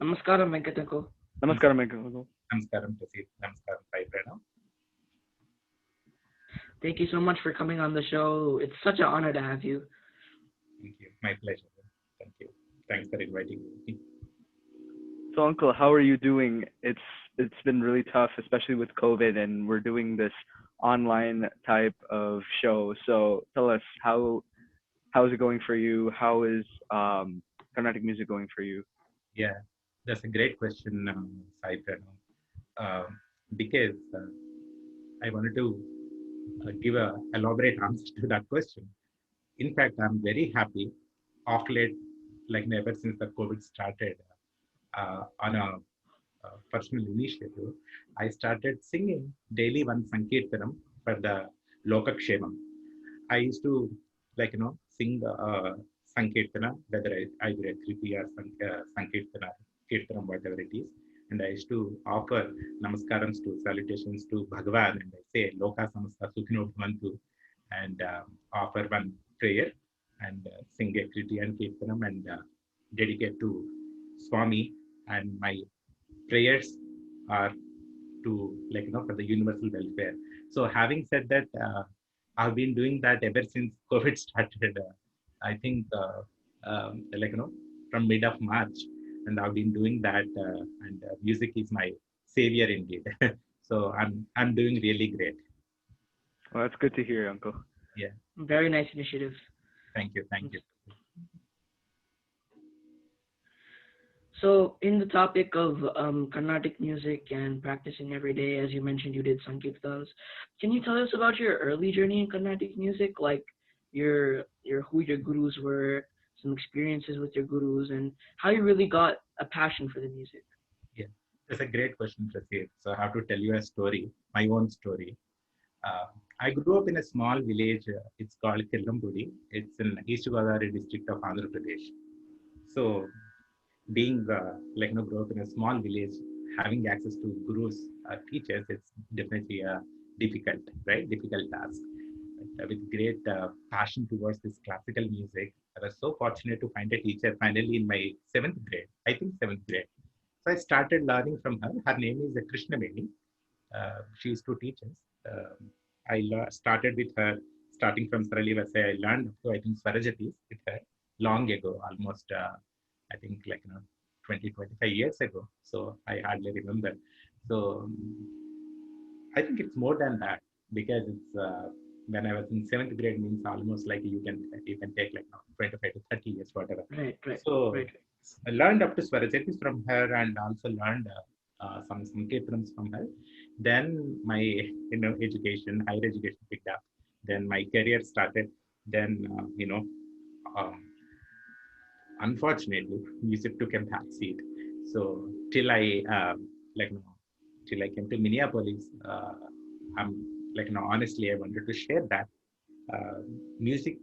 Namaskaram, Venkat. Namaskaram, Venkat. Namaskaram, Prasid. Namaskaram, Sai Pranav. Thank you so much for coming on the show. It's such an honor to have you. Thank you. My pleasure. Thank you. Thanks for inviting me. So, Uncle, how are you doing? It's been really tough, especially with COVID, and we're doing this online type of show. So, tell us how's it going for you? How is Carnatic music going for you? Yeah, that's a great question, Sai Pranav. Because I wanted to give a elaborate answer to that question. In fact, I'm very happy of late, like ever since the COVID started, on a personal initiative, I started singing daily one Sankirtanam for the Lokakshemam. I used to sing Sankirtana, whether I do a Kripi or Sankirtana, Kirtanam, whatever it is. And I used to offer namaskarams to salutations to Bhagavan, and I say Loka Samasta Sukhino Bhavantu, and offer one prayer and sing a Kriti and Kirtanam and dedicate to Swami. And my prayers are to for the universal welfare. So having said that, I've been doing that ever since COVID started. I think from mid of March, and I've been doing that. And music is my savior indeed. So I'm doing really great. Well, that's good to hear, Uncle. Yeah. Very nice initiative. Thank you. Thank you. So, in the topic of Carnatic music and practicing every day, as you mentioned, you did Sankirtans. Can you tell us about your early journey in Carnatic music, like your who your gurus were, some experiences with your gurus, and how you really got a passion for the music? Yeah, that's a great question, Prasid. So I have to tell you a story, my own story. Uh, I grew up in a small village. It's called Kirlambudi. It's in East Godavari district of Andhra Pradesh. So being grow up in a small village, having access to gurus, teachers, it's definitely a difficult task. But, with great passion towards this classical music, I was so fortunate to find a teacher finally in my seventh grade, I think seventh grade. So I started learning from her. Her name is Krishna Meni. She used to teach us. Started with her, starting from Sarali Vasai. I learned up to, I think, Swarajatis with her long ago, almost, I think, 20, 25 years ago. So I hardly remember. So I think it's more than that, because it's when I was in seventh grade means almost like you can take 25 to 30 years, whatever. Right, So right. I learned up to Swarajatis from her, and also learned some Kirtans from her. Then my higher education picked up. Then my career started. Then um, unfortunately, music took a back seat. So like you know, till I came to Minneapolis, I'm honestly, I wanted to share that uh, music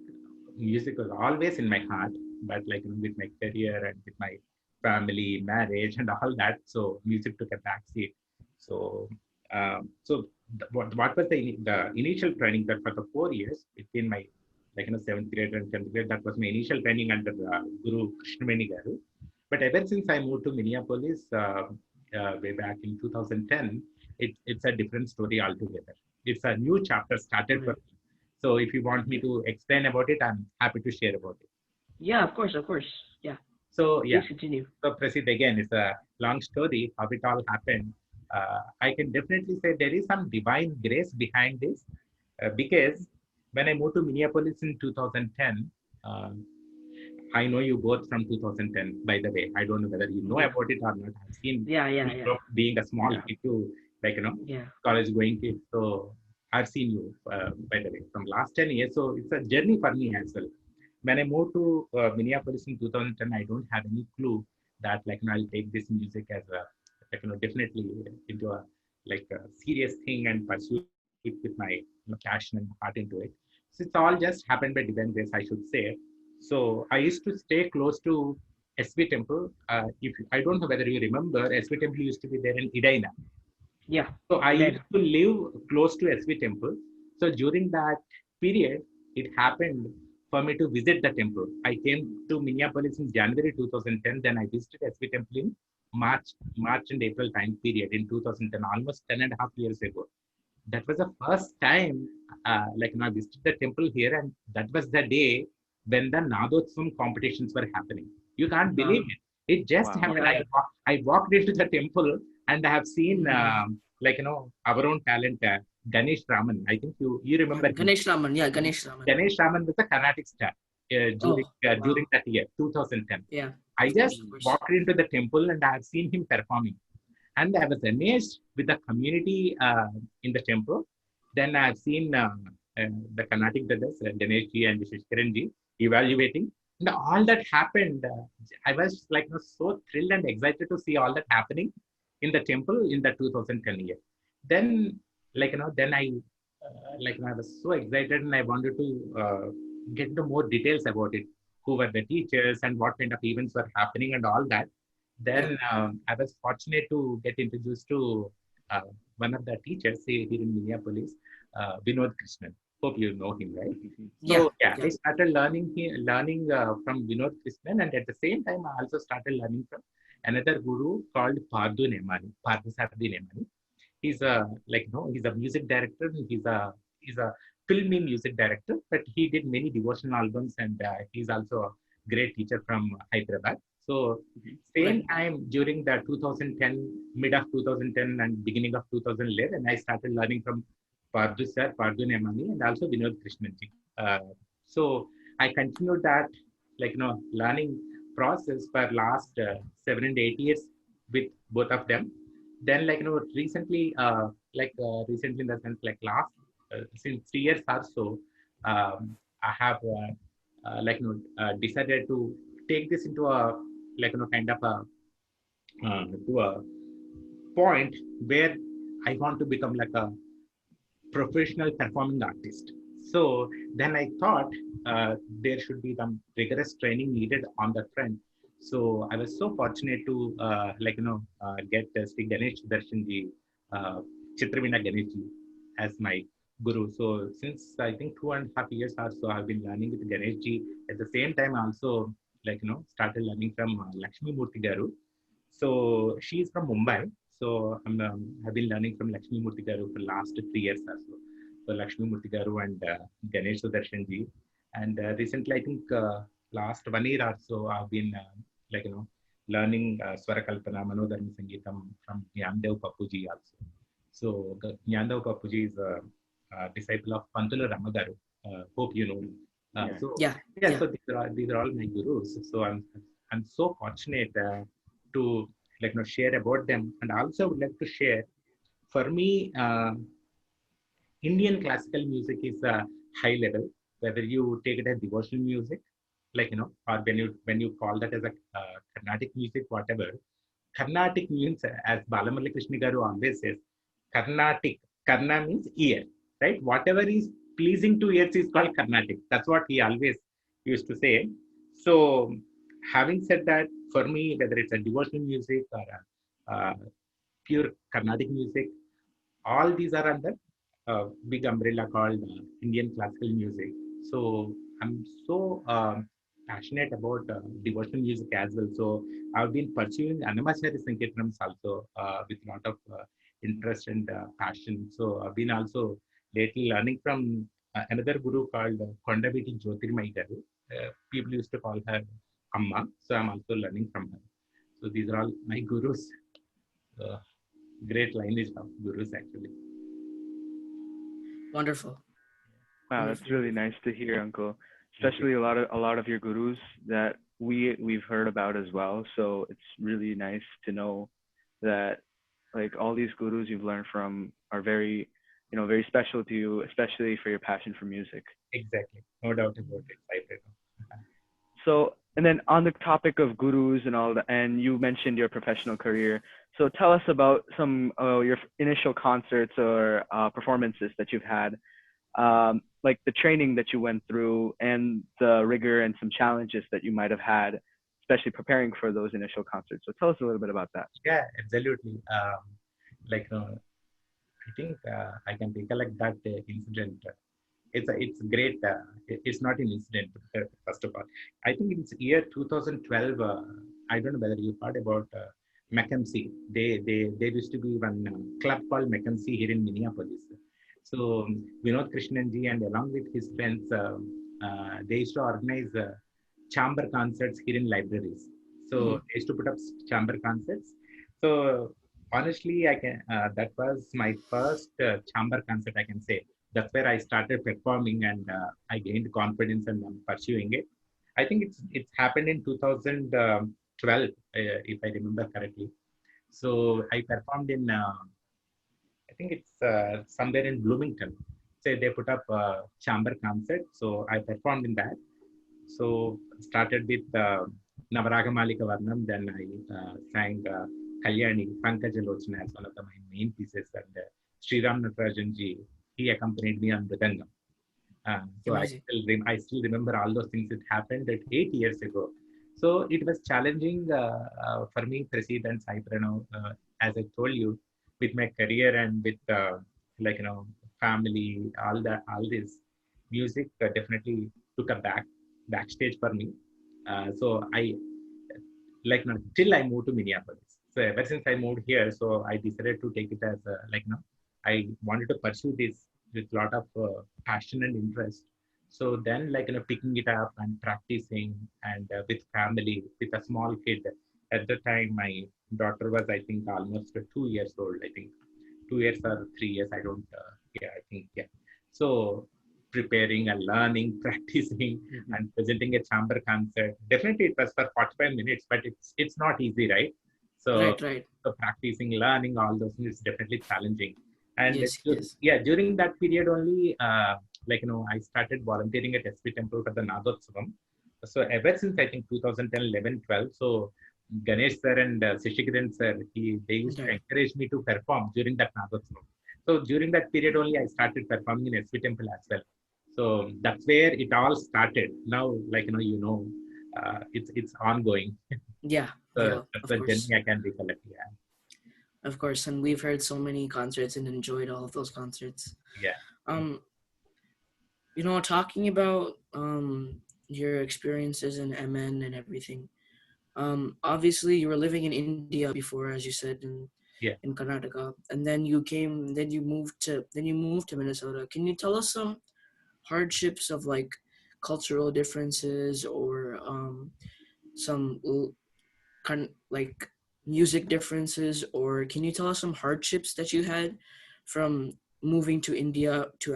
music was always in my heart, but with my career and with my family, marriage, and all that, so music took a backseat. So what was the initial training that for the 4 years between my seventh grade and 10th grade, that was my initial training under Guru Krishnameni Garu. But ever since I moved to Minneapolis way back in 2010, it's a different story altogether. It's a new chapter started for Right. me. So if you want me to explain about it, I'm happy to share about it. Yeah, of course. Yeah, So please yeah, continue. so Prasid, again, it's a long story how it all happened. I can definitely say there is some divine grace behind this, because when I moved to Minneapolis in 2010, um, I know you both from 2010, by the way. I don't know whether you know Yeah, about it or not. I've seen you yeah, from being a small yeah, kid to yeah. college going kid. So I've seen you, by the way, from last 10 years. So it's a journey for me as well. When I moved to Minneapolis in 2010, I don't have any clue that I'll take this music as a definitely into a a serious thing and pursue it with my passion and heart into it. So it's all just happened by divine grace, I should say. So I used to stay close to SV Temple. If I don't know whether you remember, SV Temple used to be there in Edina. Yeah, So I used Eden. to live close to SV Temple. So during that period, it happened for me to visit the temple. I came to Minneapolis in January 2010. Then I visited SV Temple in March and April time period in 2010, almost 10 and a half years ago. That was the first time, I visited the temple here, and that was the day when the Nadotsvam competitions were happening. You can't believe Wow. it. It just Wow. happened. Yeah. I walked into the temple and I have seen, Mm. our own talent, Ganesh Raman. I think you remember him. Ganesh Raman. Yeah, Ganesh Raman. Ganesh Raman was a Carnatic star Oh, during wow. that year, 2010. Yeah, I of course, just of course. walked into the temple and I have seen him performing, and I was amazed with the community in the temple. Then I've seen the Carnatic brothers, Ganesh ji and Shishkaran ji, evaluating, and all that happened. I was so thrilled and excited to see all that happening in the temple in the 2010 year. Then then I was so excited and I wanted to get into more details about it. Who were the teachers and what kind of events were happening and all that. Yeah. Then I was fortunate to get introduced to uh, one of the teachers here in Minneapolis, Vinod Krishnan. Hope you know him, right? Yeah. So yeah, Yeah. I started learning from Vinod Krishnan, and at the same time, I also started learning from another guru called Parthasardi Nemani. He's a he's a music director. He's a filmy music director, but he did many devotional albums, and he's also a great teacher from Hyderabad. So same Right. time during the 2010, mid of 2010 and beginning of 2011, I started learning from Pardu sir, Pardu Nemani, and also Vinod Krishnanji. So I continued that learning process for last 7 and 8 years with both of them. Then recently, recently in the sense last since 3 years or so, I have decided to take this into a kind of a to a point where I want to become like a professional performing artist. So then I thought there should be some rigorous training needed on that front. So I was so fortunate to get Sri Ganesh Darshanji, uh, Chitravina Ganeshji as my guru. So since I think 2.5 years or so, I've been learning with Ganeshji. At the same time, I also started learning from Lakshmi Murthy Garu. So she's from Mumbai. So I've been learning from Lakshmi Murthy Garu for last 3 years or so. So Lakshmi Murthy Garu and Ganesh Sudarshan ji. And recently, I think last 1 year or so, I've been learning Swara Kalpana, Manodharma Sangeetam from Jnandev Papuji also. So Jnandev Papuji is a disciple of Pantula Ramagaru. Hope you know. Yeah. So Yeah. yeah, Yeah. so these are all my gurus. So I'm so fortunate to share about them, and also would like to share. For me, Indian classical music is a high level. Whether you take it as devotional music, or when you call that as a Carnatic music, whatever. Carnatic means, as Balamalli Krishna Garu always says, Carnatic. Karna means ear, right? Whatever is pleasing to ears is called Carnatic. That's what he always used to say. So, having said that, for me, whether it's a devotional music or a pure Carnatic music, all these are under a big umbrella called Indian classical music. So I'm so passionate about devotional music as well. So I've been pursuing Annamacharya Sankirtanams also with a lot of interest and passion. So I've been also lately learning from another guru called Kondaviti Jyotirmai Garu. People used to call her Amma. So I'm also learning from her. So these are all my gurus. Uh, Great lineage of gurus actually. Wonderful. Wow, that's Wonderful. really nice to hear, Uncle. Thank you. Especially a lot of your gurus that we've heard about as well. So it's really nice to know that like all these gurus you've learned from are very, very special to you, especially for your passion for music. Exactly. No doubt about it. Cyber. So, and then on the topic of gurus and all that, and you mentioned your professional career. So tell us about some your initial concerts or performances that you've had, like the training that you went through and the rigor and some challenges that you might have had, especially preparing for those initial concerts. So tell us a little bit about that. Yeah, absolutely. Like, I think I can recollect that incident. It's great. It's not an incident, first of all. I think it's year 2012. I don't know whether you heard about Mackenzie. There used to be one club called Mackenzie here in Minneapolis. So Vinod Krishnanji and along with his friends, they used to organize chamber concerts here in libraries. So Mm-hmm. they used to put up chamber concerts. So honestly, I can that was my first chamber concert. I can say that's where I started performing and I gained confidence and I'm pursuing it. I think it's happened in 2012, if I remember correctly. So I performed in I think it's somewhere in Bloomington. So they put up a chamber concert. So I performed in that. So started with Navaraga Varnam, then I sang Kalyani, Pankajalochana as one of my main pieces, and Sriram Natarajanji, he accompanied me on Mridangam. So Amazing. I still remember all those things that happened at 8 years ago. So it was challenging for me, Prasid and Sai Pranav, as I told you, with my career and with like family, all this music definitely took a backstage for me. So I till I moved to Minneapolis. So ever since I moved here, so I decided to take it as I wanted to pursue this with a lot of passion and interest. So then picking it up and practicing and with family, with a small kid. At the time, my daughter was I think almost 2 years old. I think 2 years or 3 years. I don't. Yeah, I think yeah. So preparing and learning, practicing, Mhm. and presenting a chamber concert. Definitely, it was for 45 minutes, but it's not easy, right? So, Right, right. so practicing, learning all those things is definitely challenging. And Yes, yes. yeah, during that period only, I started volunteering at SP Temple for the Nagotsavam. So ever since I think 2010, 11, 12, so Ganesh sir and Sishikiran sir, they used to Right. encourage me to perform during that Nagotsavam. So during that period only, I started performing in SP Temple as well. So that's where it all started. Now, it's ongoing. Yeah, So yeah, that's of the journey course. I can recollect. Yeah, Of course. And we've heard so many concerts and enjoyed all of those concerts. yeah. Um, talking about your experiences in MN and everything. Obviously you were living in India before, as you said, Yeah. in Karnataka, and then you moved to Minnesota. Can you tell us some hardships of like cultural differences or some like music differences, or can you tell us some hardships that you had from moving to India to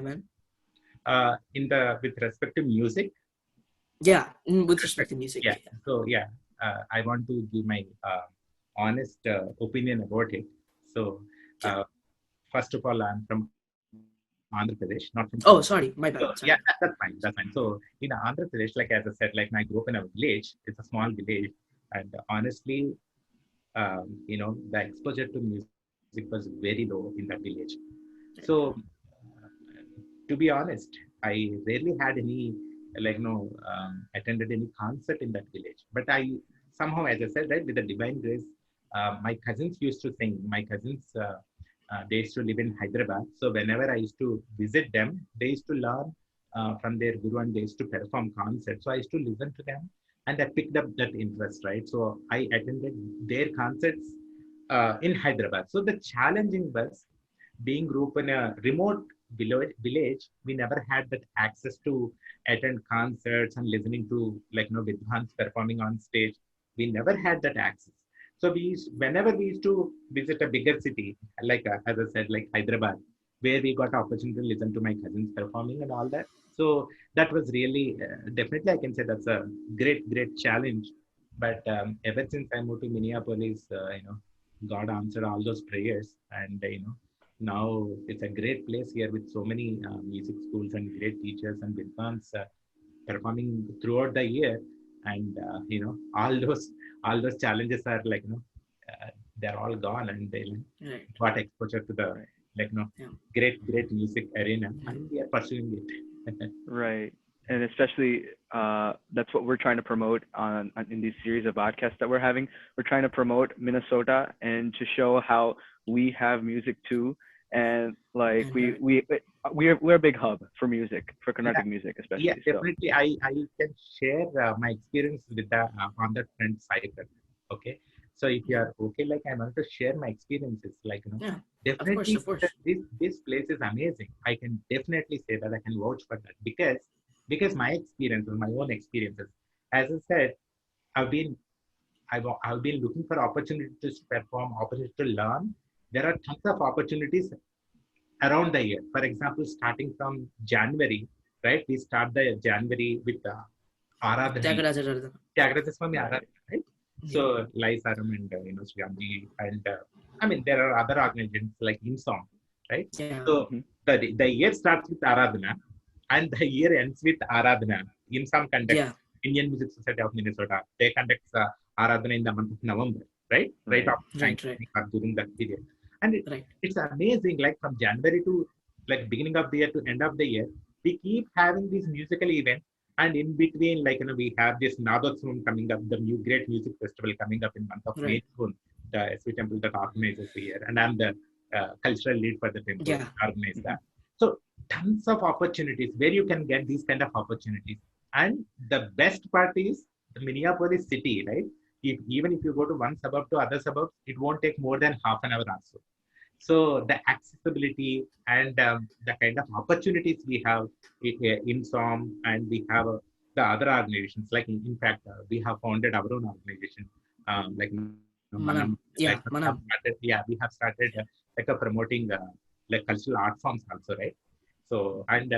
MN? In the with respect to music, Yeah, with respect respect, to music. yeah. Yeah. So yeah, I want to give my honest opinion about it. So Yeah. uh, first of all, I'm from Andhra Pradesh, not from Karnataka. So Oh, yeah, sorry, my that's bad. fine. Sorry. That's fine. So in Andhra Pradesh, like as I said, like I grew up in a village. It's a small village, and honestly, the exposure to music was very low in that village. So to be honest, I rarely had any attended any concert in that village. But I somehow, as I said, right, with the divine grace, my cousins used to sing. My cousins, they used to live in Hyderabad. So whenever I used to visit them, they used to learn from their guru and they used to perform concerts. So I used to listen to them and I picked up that interest, right? So I attended their concerts in Hyderabad. So the challenging was being grew up in a remote village, we never had that access to attend concerts and listening to vidhans performing on stage. We never had that access. So whenever we used to visit a bigger city, like as I said, like Hyderabad, where we got opportunity to listen to my cousins performing and all that. So that was really definitely I can say that's a great challenge. But ever since I moved to Minneapolis, God answered all those prayers, and now it's a great place here with so many music schools and great teachers and vidwans performing throughout the year. And all those challenges are they're all gone, and they Right. got exposure to the Right. Yeah. great music arena, Yeah. and we are pursuing it. Right. And especially that's what we're trying to promote in these series of podcasts that we're having. We're trying to promote Minnesota and to show how we have music too. And like And right. we're a big hub for music, for Yeah, Carnatic music yeah, especially. So definitely. I can share my experience with the on that front side. Okay, so if you are okay, like I want to share my experiences, like Yeah, of course, definitely of course. this place is amazing. I can definitely say that, I can vouch for that, because my experiences, my own experiences, as I said, I've been I've been looking for opportunity to perform, opportunity to learn. There are tons of opportunities around the year. For example, starting from January, right? We start the January with Aradhana, Tyagaraja. Tyagaraja Right. Aradhana, right? Yeah, So Lai Saram and Sriamji, and I mean there are other organizations like INSOM, right? yeah, So Mhm. the year starts with Aradhana and the year ends with Aradhana. INSOM yeah. conducts, Indian Music Society of Minnesota. They conduct Aradhana in the month of November, right? Right Right. after Right, right, Thanksgiving or during that period, and right, it's amazing. Like from January to like beginning of the year to end of the year, we keep having these musical events, and in between, like we have this Nadotsvam coming up, the new great music festival coming up in month of right. May, June, the SV temple that organizes the year, and I'm the cultural lead for the temple, Yeah, organize Mhm. that. So tons of opportunities where you can get these kind of opportunities, and the best part is the Minneapolis city, right? Even if you go to one suburb to other suburbs, it won't take more than half an hour also. So the accessibility and the kind of opportunities we have in SOM, and we have the other organizations. Like in fact, we have founded our own organization, like Manam. Like Manam. we have Yeah, started, Manam. yeah, we have started like a promoting like cultural art forms also, right? So and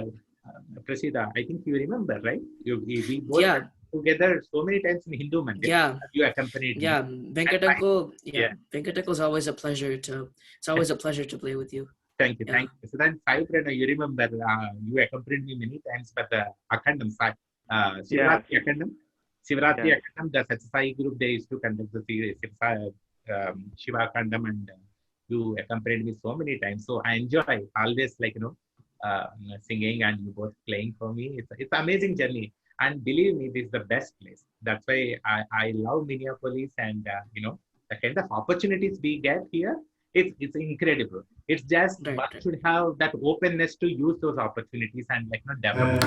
Prasida, I think you remember, right? We both Yeah, were together so many times in Hindu Mandir. yeah, You accompanied me, yeah. and Venkat I, uncle. Yeah, yeah. Venkat uncle is always a pleasure to. It's always a pleasure to play with you. Thank you, Yeah, thank you. So then, Sai Prana, you remember you accompanied me many times for the Akandam, Yeah. Shivaratri Akandam. Shivaratri Yeah. Akandam, the Satsai group, they used to conduct the Shiva Akandam, and you accompanied me so many times. So I enjoy always, like, singing and you both playing for me. It's an amazing journey. And believe me, this is the best place. That's why I love Minneapolis, and, the kind of opportunities we get here, it's incredible. It's just right, one right. should have that openness to use those opportunities and develop.